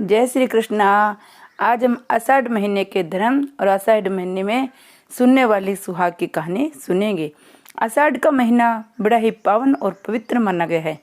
जय श्री कृष्णा। आज हम आषाढ़ महीने के धर्म और आषाढ़ महीने में सुनने वाली सुहाग की कहानी सुनेंगे। आषाढ़ का महीना बड़ा ही पावन और पवित्र माना गया है।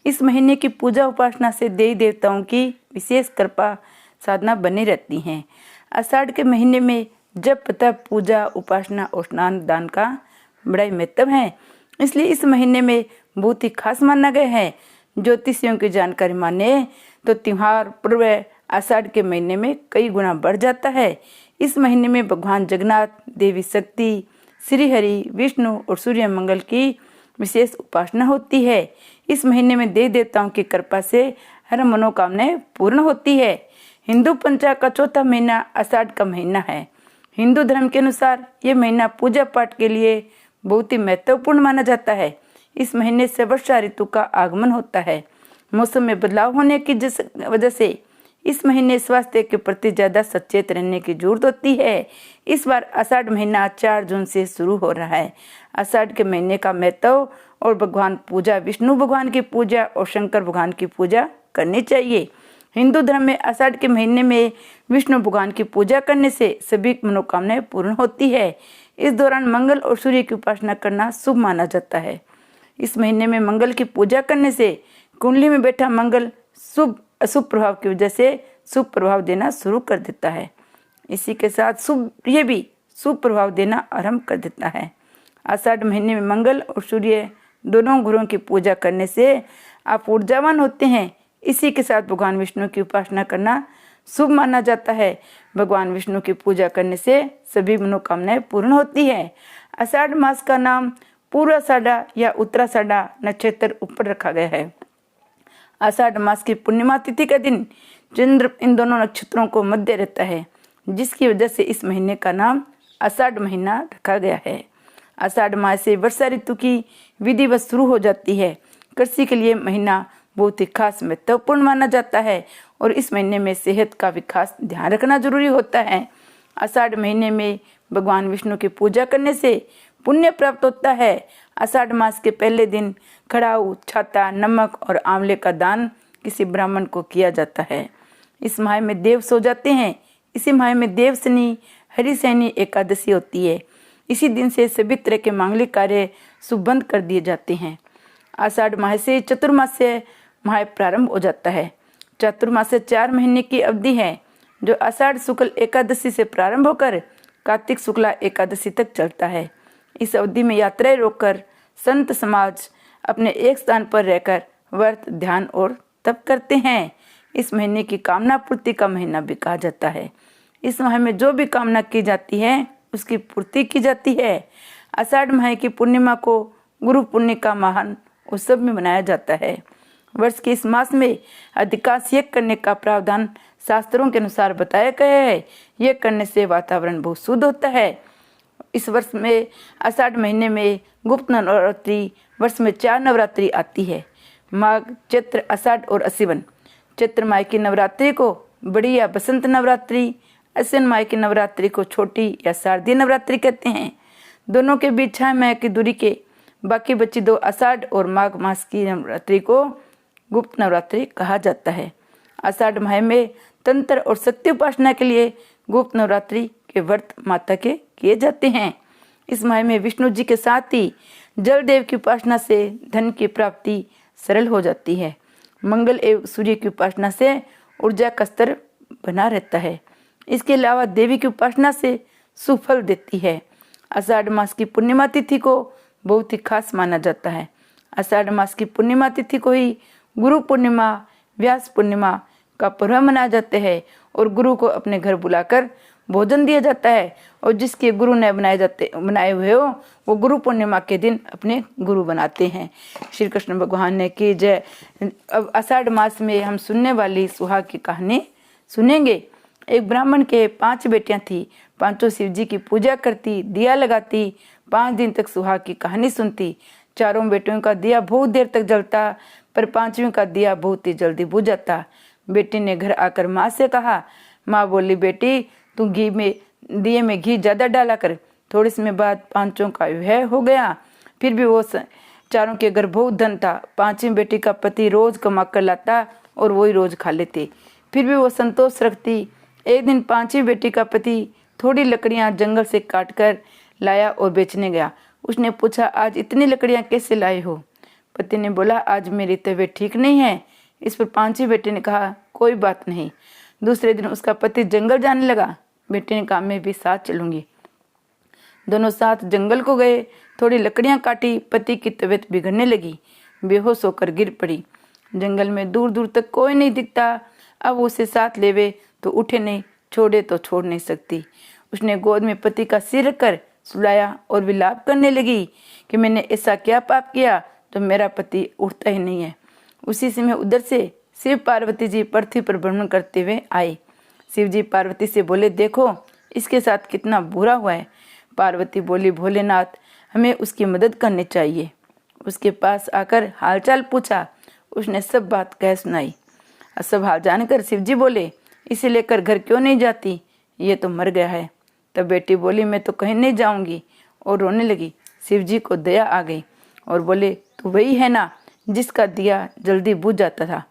इस महीने की पूजा उपासना से देवी देवताओं की विशेष कृपा साधना बनी रहती है। आषाढ़ के महीने में जप तप पूजा उपासना और स्नान दान का बड़ा ही महत्व है, इसलिए इस महीने में बहुत ही खास माना गया है। ज्योतिषियों की जानकारी माने तो त्योहार पर्व आषाढ़ के महीने में कई गुना बढ़ जाता है। इस महीने में भगवान जगन्नाथ, देवी शक्ति, श्री हरि, विष्णु और सूर्य मंगल की विशेष उपासना होती है। इस महीने में देवी देवताओं की कृपा से हर मनोकामनाएं पूर्ण होती है। हिंदू पंचांग का चौथा महीना आषाढ़ का महीना है। हिंदू धर्म के अनुसार ये महीना पूजा पाठ के लिए बहुत ही महत्वपूर्ण माना जाता है। इस महीने से वर्षा ऋतु का आगमन होता है। मौसम में बदलाव होने की वजह से इस महीने स्वास्थ्य के प्रति ज्यादा सचेत रहने की जरूरत होती है। इस बार आषाढ़ महीना 4 जून से शुरू हो रहा है। आषाढ़ के महीने का महत्व और भगवान पूजा, विष्णु भगवान की पूजा और शंकर भगवान की पूजा करनी चाहिए। हिंदू धर्म में आषाढ़ के महीने में विष्णु भगवान की पूजा करने से सभी मनोकामनाएं पूर्ण होती है। इस दौरान मंगल और सूर्य की उपासना करना शुभ माना जाता है। इस महीने में मंगल की पूजा करने से कुंडली में बैठा मंगल शुभ अशुभ प्रभाव की वजह से शुभ प्रभाव देना शुरू कर देता है। इसी के साथ सूर्य भी शुभ प्रभाव देना आरंभ कर देता है। आषाढ़ महीने में मंगल और सूर्य दोनों ग्रहों की पूजा करने से आप ऊर्जावान होते हैं। इसी के साथ भगवान विष्णु की उपासना करना शुभ माना जाता है। भगवान विष्णु की पूजा करने से सभी मनोकामनाएं पूर्ण होती है। आषाढ़ मास का नाम पूर्वाषाढ़ा या उत्तराषाढ़ा नक्षत्र ऊपर रखा गया है। आषाढ़ मास की पूर्णिमा तिथि का दिन चंद्र इन दोनों नक्षत्रों को मध्य रहता है, जिसकी वजह से इस महीने का नाम आषाढ़ महीना रखा गया है। आषाढ़ मास से वर्षा ऋतु की विधिवत शुरू हो जाती है। कृषि के लिए महीना बहुत ही खास महत्वपूर्ण माना जाता है और इस महीने में सेहत का भी खास ध्यान रखना जरूरी होता है। आषाढ़ महीने में भगवान विष्णु की पूजा करने से पुण्य प्राप्त होता है। आषाढ़ मास के पहले दिन खड़ाऊ, छाता, नमक और आंवले का दान किसी ब्राह्मण को किया जाता है। इस माह में देव सो जाते हैं। इसी माह में देवशनी हरिशयनी एकादशी होती है। इसी दिन से सभी तरह के मांगलिक कार्य शुभ बंद कर दिए जाते हैं। आषाढ़ माह से चतुर्मास्य माह प्रारंभ हो जाता है। चतुर्मास्य 4 महीने की अवधि है, जो आषाढ़ शुक्ल एकादशी से प्रारंभ होकर कार्तिक शुक्ला एकादशी तक चलता है। इस अवधि में यात्राएं रोककर संत समाज अपने एक स्थान पर रहकर व्रत, ध्यान और तप करते हैं। इस महीने की कामना पूर्ति का महीना भी कहा जाता है। इस माह में जो भी कामना की जाती है उसकी पूर्ति की जाती है। आषाढ़ माह की पूर्णिमा को गुरु पुण्य का महान उत्सव में मनाया जाता है। वर्ष के इस मास में अधिकांश यज्ञ करने का प्रावधान शास्त्रों के अनुसार बताया गया है। यज्ञ करने से वातावरण बहुत शुद्ध होता है। इस वर्ष में आषाढ़ महीने में गुप्त नवरात्रि वर्ष में 4 नवरात्रि आती है। माघ, चैत्र, आषाढ़ और अश्विन। चैत्र माह की नवरात्रि को बड़ी या बसंत नवरात्रि, अश्विन माह की नवरात्रि को छोटी या शारदीय नवरात्रि कहते हैं। दोनों के बीच 6 माह की दूरी के बाकी बची 2 आषाढ़ और माघ मास की नवरात्रि को गुप्त नवरात्रि कहा जाता है। आषाढ़ माह में तंत्र और शक्ति उपासना के लिए गुप्त नवरात्रि के व्रत माता के किए जाते हैं। इस माह में विष्णु जी के साथ ही जल देव की उपासना से धन की प्राप्ति सरल हो जाती है। मंगल एवं सूर्य की उपासना से ऊर्जा का स्तर बना रहता है। इसके अलावा देवी की उपासना से सुफल देती है। आषाढ़ मास की पूर्णिमा तिथि को बहुत ही खास माना जाता है। आषाढ़ मास की पूर्णिमा तिथि को ही गुरु पूर्णिमा, व्यास पूर्णिमा का पर्व मनाया जाता है और गुरु को अपने घर बुलाकर भोजन दिया जाता है और जिसके गुरु ने बनाए हुए हो वो गुरु पूर्णिमा के दिन अपने गुरु बनाते हैं। श्री कृष्ण भगवान ने की जय। अब आषाढ़ मास में हम सुनने वाली सुहाग की कहानी सुनेंगे। एक ब्राह्मण के 5 बेटियां थी। पांचों शिव जी की पूजा करती, दिया लगाती, 5 दिन तक सुहाग की कहानी सुनती। चारों बेटियों का दिया बहुत देर तक जलता, पर 5वीं का दिया बहुत ही जल्दी बुझ जाता। बेटी ने घर आकर माँ से कहा। माँ बोली, बेटी तू दिए में घी ज्यादा डाला कर। थोड़े समय बाद 5 का विवाह हो गया। फिर भी वो चारों के घर बहुत धन था। 5वीं बेटी का पति रोज कमा कर लाता और वही रोज खा लेते। फिर भी वो संतोष रखती। एक दिन पांचवी बेटी का पति थोड़ी लकड़ियां जंगल से काटकर लाया और बेचने गया। उसने पूछा, आज इतनी लकड़ियां कैसे लाए हो? पति ने बोला, आज मेरी तबीयत ठीक नहीं है। इस पर पांचवी बेटी ने कहा, कोई बात नहीं। दूसरे दिन उसका पति जंगल जाने लगा। बेटी ने कहा, मैं भी साथ चलूंगी। दोनों साथ जंगल को गए। थोड़ी लकड़ियां काटी। पति की तबीयत बिगड़ने लगी। बेहोश होकर गिर पड़ी। जंगल में दूर दूर तक कोई नहीं दिखता। अब उसे साथ लेवे तो उठे नहीं, छोड़े तो छोड़ नहीं सकती। उसने गोद में पति का सिर रखकर सुलाया और विलाप करने लगी कि मैंने ऐसा क्या पाप किया तो मेरा पति उठता ही नहीं है। उसी समय उधर से शिव पार्वती जी पृथ्वी पर भ्रमण करते हुए आए। शिव जी पार्वती से बोले, देखो इसके साथ कितना बुरा हुआ है। पार्वती बोली, भोलेनाथ, हमें उसकी मदद करनी चाहिए। उसके पास आकर हालचाल पूछा। उसने सब बात कह सुनाई। सब हाल जानकर शिवजी बोले, इसे लेकर घर क्यों नहीं जाती? ये तो मर गया है। तब बेटी बोली, मैं तो कहीं नहीं जाऊंगी, और रोने लगी। शिवजी को दया आ गई और बोले, तू वही है ना जिसका दिया जल्दी बुझ जाता था?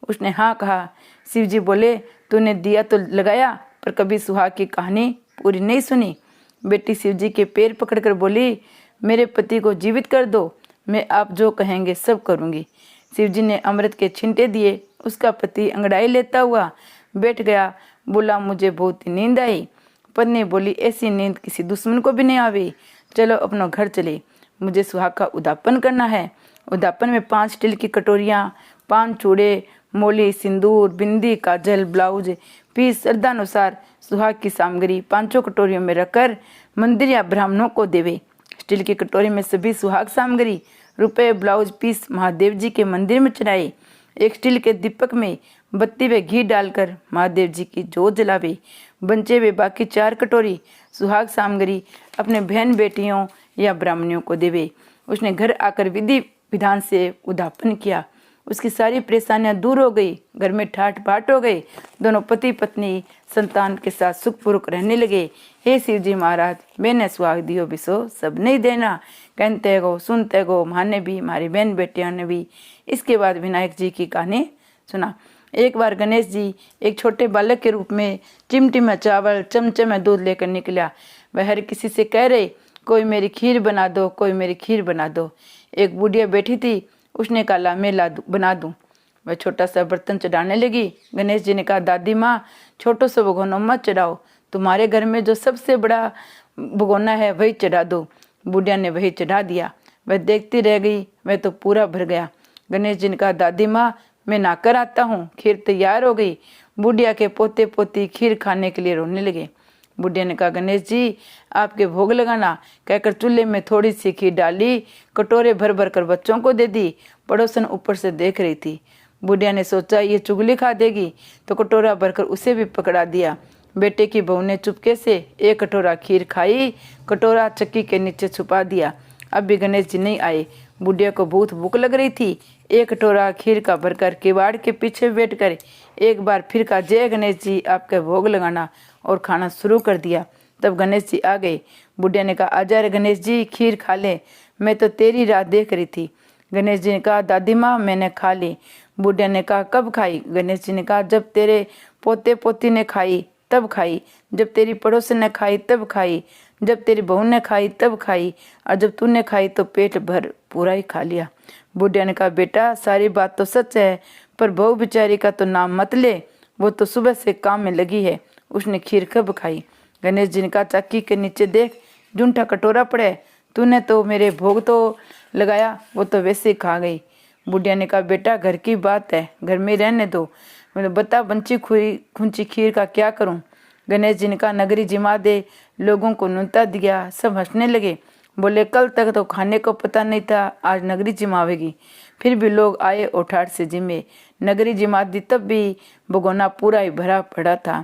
उसने हाँ कहा। शिवजी बोले, तूने दिया तो लगाया पर कभी सुहाग की कहानी पूरी नहीं सुनी। बेटी शिवजी के पैर पकड़कर बोली, मेरे पति को जीवित कर दो, मैं आप जो कहेंगे सब करूंगी। शिवजी ने अमृत के छिंटे दिए। उसका पति अंगड़ाई लेता हुआ बैठ गया। बोला, मुझे बहुत नींद आई। पत्नी बोली, ऐसी नींद किसी दुश्मन को भी नहीं आवी। चलो अपना घर चले, मुझे सुहाग का उद्यापन करना है। उद्यापन में 5 स्टील की कटोरियां, 5 चूड़े, मोली, सिंदूर, बिंदी, काजल, ब्लाउज, पीस, श्रद्धानुसार सुहाग की सामग्री 5 कटोरियों में रखकर मंदिर या ब्राह्मणों को देवे। स्टील की कटोरी में सभी सुहाग सामग्री, रुपए, ब्लाउज, पीस महादेव जी के मंदिर में चढ़ाए। एक स्टील के दीपक में बत्ती व घी डालकर महादेव जी की जोत जलावे। बंचे हुए बाकी 4 कटोरी सुहाग सामग्री अपने बहन बेटियों या ब्राह्मणियों को देवे। उसने घर आकर विधि विधान से उद्यापन किया। उसकी सारी परेशानियां दूर हो गई। घर में ठाट बाट हो गई। दोनों पति पत्नी संतान के साथ सुखपूर्वक रहने लगे। हे शिव जी महाराज, मैंने सुहाग दियो बिसो सब नहीं देना, कहते गो सुनते गो, माने भी हमारी बहन बेटियां ने भी। इसके बाद विनायक जी की कहानी सुना। एक बार गणेश जी एक छोटे बालक के रूप में चिमटी में चावल, चमचे में दूध लेकर निकला। वह हर किसी से कह रहे, कोई मेरी खीर बना दो, कोई मेरी खीर बना दो। एक बुढ़िया बैठी थी। उसने कहा, ला मैं बना दूं। वह छोटा सा बर्तन चढ़ाने लगी। गणेश जी ने कहा, दादी माँ, छोटो सा भगोना मत चढ़ाओ, तुम्हारे घर में जो सबसे बड़ा भगोना है वही चढ़ा दो। बुढ़िया ने वही चढ़ा दिया। वह देखती रह गई। वह तो पूरा भर गया। गणेश जी ने कहा, दादी माँ, मैं नाकर आता हूँ। खीर तैयार हो गई। बुढ़िया के पोते पोती खीर खाने के लिए रोने लगे। बुढ़िया ने कहा, गणेश जी आपके भोग लगाना, कहकर चूल्हे में थोड़ी सी खीर डाली, कटोरे भर भर कर बच्चों को दे दी। पड़ोसन ऊपर से देख रही थी। बुढ़िया ने सोचा ये चुगली खा देगी, तो कटोरा भरकर उसे भी पकड़ा दिया। बेटे की बहू ने चुपके से एक कटोरा खीर खाई, कटोरा चक्की के नीचे छुपा दिया। अब भी गणेश जी नहीं आए। बुढ़िया को बहुत भूख लग रही थी। एक कटोरा खीर का भरकर किवाड़ के पीछे बैठकर एक बार फिर कहा, जय गणेश जी आपके भोग लगाना, और खाना शुरू कर दिया। तब गणेश जी आ गए। बुढ़िया ने कहा, आजा रे गणेश जी, खीर खा ले, मैं तो तेरी राह देख रही थी। गणेश जी ने कहा, दादी माँ मैंने खा ली। बुढ़िया ने कहा, कब खाई? गणेश जी ने कहा, जब तेरे पोते पोती ने खाई तब खाई, जब तेरी पड़ोसन ने खाई तब खाई, जब तेरी बहू ने खाई तब खाई, और जब तूने खाई तो पेट भर पूरा ही खा लिया। बुढ़िया ने कहा, बेटा सारी बात तो सच है, पर बहू बेचारी का तो नाम मत ले, वो तो सुबह से काम में लगी है। उसने खीर कब खाई? गणेश जी ने कहा, चक्की के नीचे देख, जूठा कटोरा पड़े, तूने तो मेरे भोग तो लगाया, वो तो वैसे ही खा गई। बुढ़िया ने कहा, बेटा घर की बात है, घर में रहने दो, बता बंची खुंची खीर का क्या करूं? गणेश जी ने कहा, नगरी जिमा दे। लोगों को नुनता दिया। सब हंसने लगे। बोले, कल तक तो खाने को पता नहीं था, आज नगरी जिमावेगी। फिर भी लोग आए और ठाठ से जिमे। नगरी जिमा दी, तब भी भगोना पूरा ही भरा पड़ा था।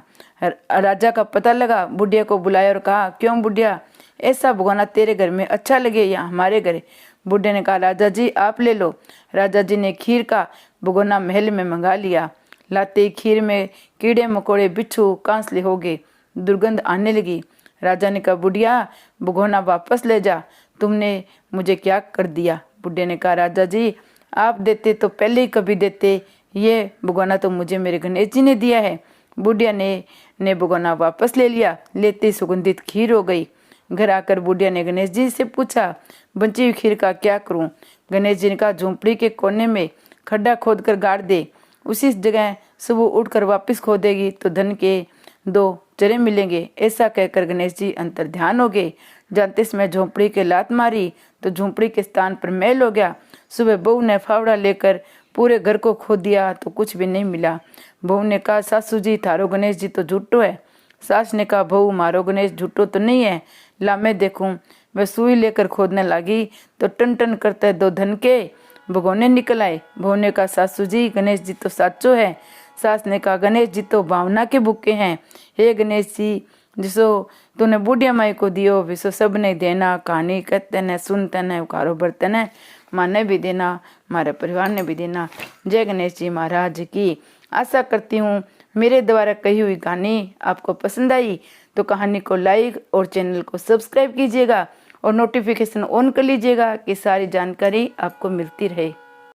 राजा का पता लगा। बुढ़िया को बुलाया और कहा, क्यों बुढ़िया, ऐसा भगोना तेरे घर में अच्छा लगे या हमारे घर? बुढ़िया ने कहा, राजा जी आप ले लो। राजा जी ने खीर का भगोना महल में मंगा लिया। लाते ही खीर में कीड़े मकोड़े, बिच्छू, कांसले हो गए। दुर्गंध आने लगी। राजा ने कहा, बुढ़िया भगोना वापस ले जा, तुमने मुझे क्या कर दिया? बुढ़िया ने कहा, राजा जी आप देते तो पहले ही कभी देते, ये भगोना तो मुझे मेरे गणेश जी ने दिया है। बुढ़िया ने भगोना वापस ले लिया। लेते सुगंधित खीर हो गई। घर आकर बुढ़िया ने गणेश जी से पूछा, बची हुई खीर का क्या करूं? गणेश जी ने कहा, झोंपड़ी के कोने में खड्डा खोद कर गाड़ दे। उसी जगह सुबह उठकर वापस खोदेगी तो धन के 2 चरे मिलेंगे। ऐसा कहकर गणेश जी अंतर ध्यान हो गए। जानते समय झोंपड़ी के लात मारी तो झोंपड़ी के स्थान पर मैल हो गया। सुबह बहू ने फावड़ा लेकर पूरे घर को खोद दिया तो कुछ भी नहीं मिला। बहू ने कहा, सासू जी थारो गणेश जी तो झूठो है। सास ने कहा, बहू मारो गणेश झूठो तो नहीं है, ला मैं देखूं। वह सुई लेकर खोदने लगी तो टन टन करते 2 धन के भगोने निकल आए। बहू ने कहा, सासू जी गणेश जी तो साचो है। सास ने कहा, गणेश जी तो भावना के भूखे हैं। हे गणेश जी, जिसो तूने बुढ़िया माई को दियो विसो सब नहीं देना। कहानी कहते न सुनते न उकारो बरते न, माने भी देना, हमारे परिवार ने भी देना। जय गणेश जी महाराज की। आशा करती हूँ मेरे द्वारा कही हुई कहानी आपको पसंद आई तो कहानी को लाइक और चैनल को सब्सक्राइब कीजिएगा और नोटिफिकेशन ऑन कर लीजिएगा कि सारी जानकारी आपको मिलती रहे।